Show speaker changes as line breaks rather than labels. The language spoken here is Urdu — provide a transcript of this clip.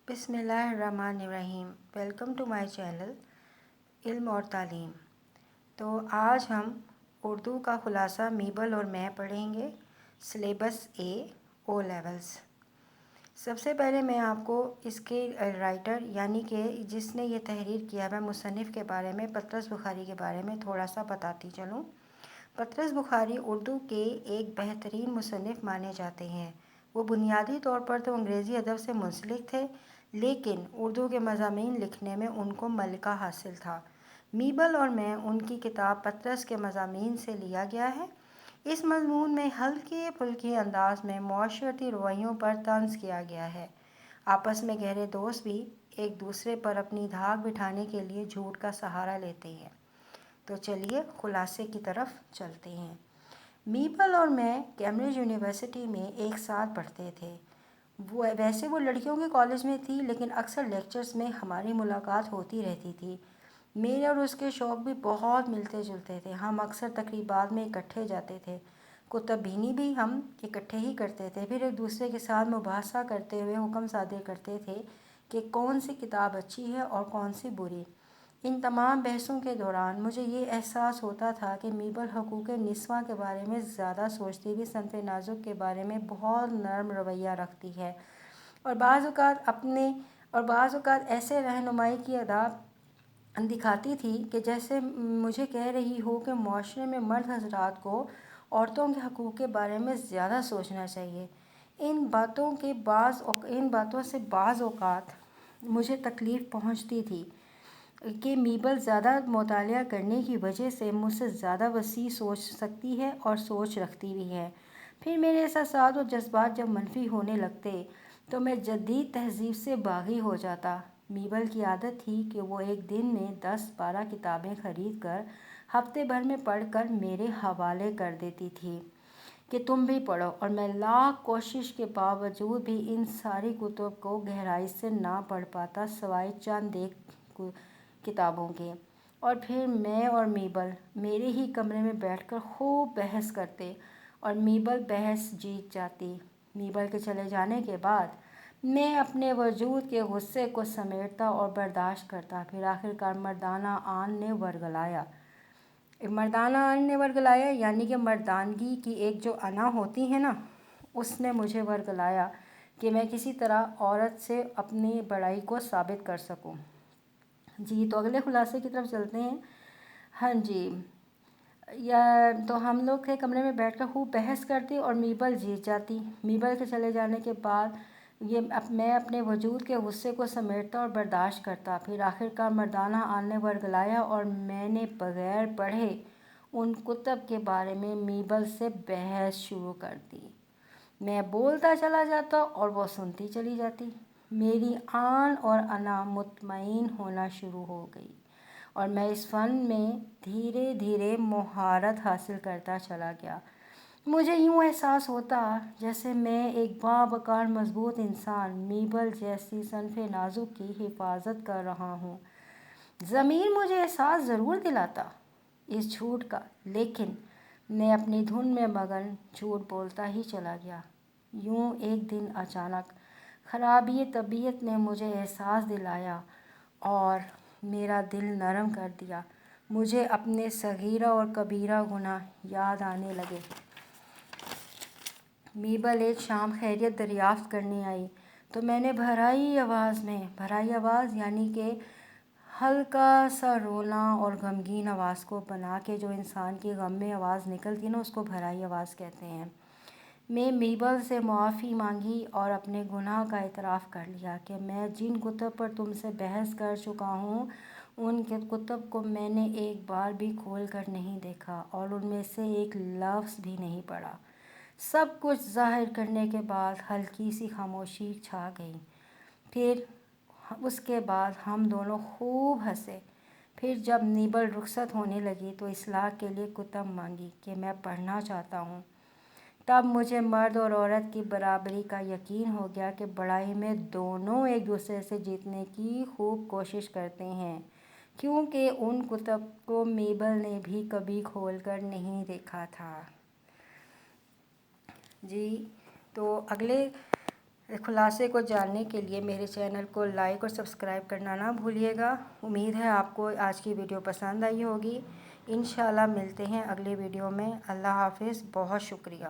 بسم اللہ الرحمن الرحیم۔ ویلکم ٹو مائی چینل علم اور تعلیم۔ تو آج ہم اردو کا خلاصہ میبل اور میں پڑھیں گے، سلیبس اے او لیولز۔ سب سے پہلے میں آپ کو اس کے رائٹر یعنی کہ جس نے یہ تحریر کیا ہے مصنف کے بارے میں، پطرس بخاری کے بارے میں تھوڑا سا بتاتی چلوں۔ پطرس بخاری اردو کے ایک بہترین مصنف مانے جاتے ہیں۔ وہ بنیادی طور پر تو انگریزی ادب سے منسلک تھے، لیکن اردو کے مضامین لکھنے میں ان کو ملکہ حاصل تھا۔ میبل اور میں ان کی کتاب پطرس کے مضامین سے لیا گیا ہے۔ اس مضمون میں ہلکے پھلکے انداز میں معاشرتی رویوں پر طنز کیا گیا ہے۔ آپس میں گہرے دوست بھی ایک دوسرے پر اپنی دھاک بٹھانے کے لیے جھوٹ کا سہارا لیتے ہیں۔ تو چلیے خلاصے کی طرف چلتے ہیں۔ میبل اور میں کیمبرج یونیورسٹی میں ایک ساتھ پڑھتے تھے۔ ویسے وہ لڑکیوں کے کالج میں تھی، لیکن اکثر لیکچرز میں ہماری ملاقات ہوتی رہتی تھی۔ میرے اور اس کے شوق بھی بہت ملتے جلتے تھے۔ ہم اکثر تقریبات میں اکٹھے جاتے تھے۔ کتب بینی بھی ہم اکٹھے ہی کرتے تھے، پھر ایک دوسرے کے ساتھ مباحثہ کرتے ہوئے حکم صادر کرتے تھے کہ کون سی کتاب اچھی ہے اور کون سی بری۔ ان تمام بحثوں کے دوران مجھے یہ احساس ہوتا تھا کہ میبل حقوق نسواں کے بارے میں زیادہ سوچتی ہوئی صنف نازک کے بارے میں بہت نرم رویہ رکھتی ہے، اور بعض اوقات ایسے رہنمائی کی ادا دکھاتی تھی کہ جیسے مجھے کہہ رہی ہو کہ معاشرے میں مرد حضرات کو عورتوں کے حقوق کے بارے میں زیادہ سوچنا چاہیے۔ ان باتوں سے بعض اوقات مجھے تکلیف پہنچتی تھی کہ میبل زیادہ مطالعہ کرنے کی وجہ سے مجھ سے زیادہ وسیع سوچ سکتی ہے اور سوچ رکھتی بھی ہے۔ پھر میرے احساسات اور جذبات جب منفی ہونے لگتے تو میں جدید تہذیب سے باغی ہو جاتا۔ میبل کی عادت تھی کہ وہ ایک دن میں 10-12 کتابیں خرید کر ہفتے بھر میں پڑھ کر میرے حوالے کر دیتی تھی کہ تم بھی پڑھو، اور میں لاکھ کوشش کے باوجود بھی ان ساری کتب کو گہرائی سے نہ پڑھ پاتا، سوائے چند ایک کتابوں کے۔ اور پھر میں اور میبل میرے ہی کمرے میں بیٹھ کر خوب بحث کرتے اور میبل بحث جیت جاتی۔ میبل کے چلے جانے کے بعد میں اپنے وجود کے غصے کو سمیٹتا اور برداشت کرتا۔ پھر آخرکار مردانہ آن نے ورگلایا یعنی کہ مردانگی کی ایک جو انا ہوتی ہے نا، اس نے مجھے ورگلایا کہ میں کسی طرح عورت سے اپنی بڑائی کو ثابت کر سکوں۔ جی تو اگلے خلاصے کی طرف چلتے ہیں۔ ہاں جی، تو ہم لوگ کے کمرے میں بیٹھ کر خوب بحث کرتی اور میبل جیت جاتی۔ میبل کے چلے جانے کے بعد میں اپنے وجود کے غصے کو سمیٹتا اور برداشت کرتا۔ پھر آخرکار مردانہ آن نے ورگلایا اور میں نے بغیر پڑھے ان کتب کے بارے میں میبل سے بحث شروع کر دی۔ میں بولتا چلا جاتا اور وہ سنتی چلی جاتی۔ میری آن اور انا مطمئن ہونا شروع ہو گئی اور میں اس فن میں دھیرے دھیرے مہارت حاصل کرتا چلا گیا۔ مجھے یوں احساس ہوتا جیسے میں ایک باوقار مضبوط انسان میبل جیسی صنف نازک کی حفاظت کر رہا ہوں۔ ضمیر مجھے احساس ضرور دلاتا اس جھوٹ کا، لیکن میں اپنی دھن میں مگن جھوٹ بولتا ہی چلا گیا۔ یوں ایک دن اچانک خرابی طبیعت نے مجھے احساس دلایا اور میرا دل نرم کر دیا۔ مجھے اپنے صغیرہ اور کبیرہ گناہ یاد آنے لگے۔ میبل ایک شام خیریت دریافت کرنے آئی تو میں نے بھرائی آواز یعنی کہ ہلکا سا رونا اور غمگین آواز کو بنا کے جو انسان کی غم میں آواز نکلتی ہے نا، اس کو بھرائی آواز کہتے ہیں۔ میں میبل سے معافی مانگی اور اپنے گناہ کا اعتراف کر لیا کہ میں جن کتب پر تم سے بحث کر چکا ہوں ان کے کتب کو میں نے ایک بار بھی کھول کر نہیں دیکھا اور ان میں سے ایک لفظ بھی نہیں پڑھا۔ سب کچھ ظاہر کرنے کے بعد ہلکی سی خاموشی چھا گئی۔ پھر اس کے بعد ہم دونوں خوب ہنسے۔ پھر جب میبل رخصت ہونے لگی تو اصلاح کے لیے کتب مانگی کہ میں پڑھنا چاہتا ہوں۔ تب مجھے مرد اور عورت کی برابری کا یقین ہو گیا کہ بڑائی میں دونوں ایک دوسرے سے جیتنے کی خوب کوشش کرتے ہیں، کیونکہ ان کتب کو میبل نے بھی کبھی کھول کر نہیں دیکھا تھا۔ جی تو اگلے خلاصے کو جاننے کے لیے میرے چینل کو لائک اور سبسکرائب کرنا نہ بھولیے گا۔ امید ہے آپ کو آج کی ویڈیو پسند آئی ہوگی۔ انشاءاللہ ملتے ہیں اگلے ویڈیو میں۔ اللہ حافظ، بہت شکریہ۔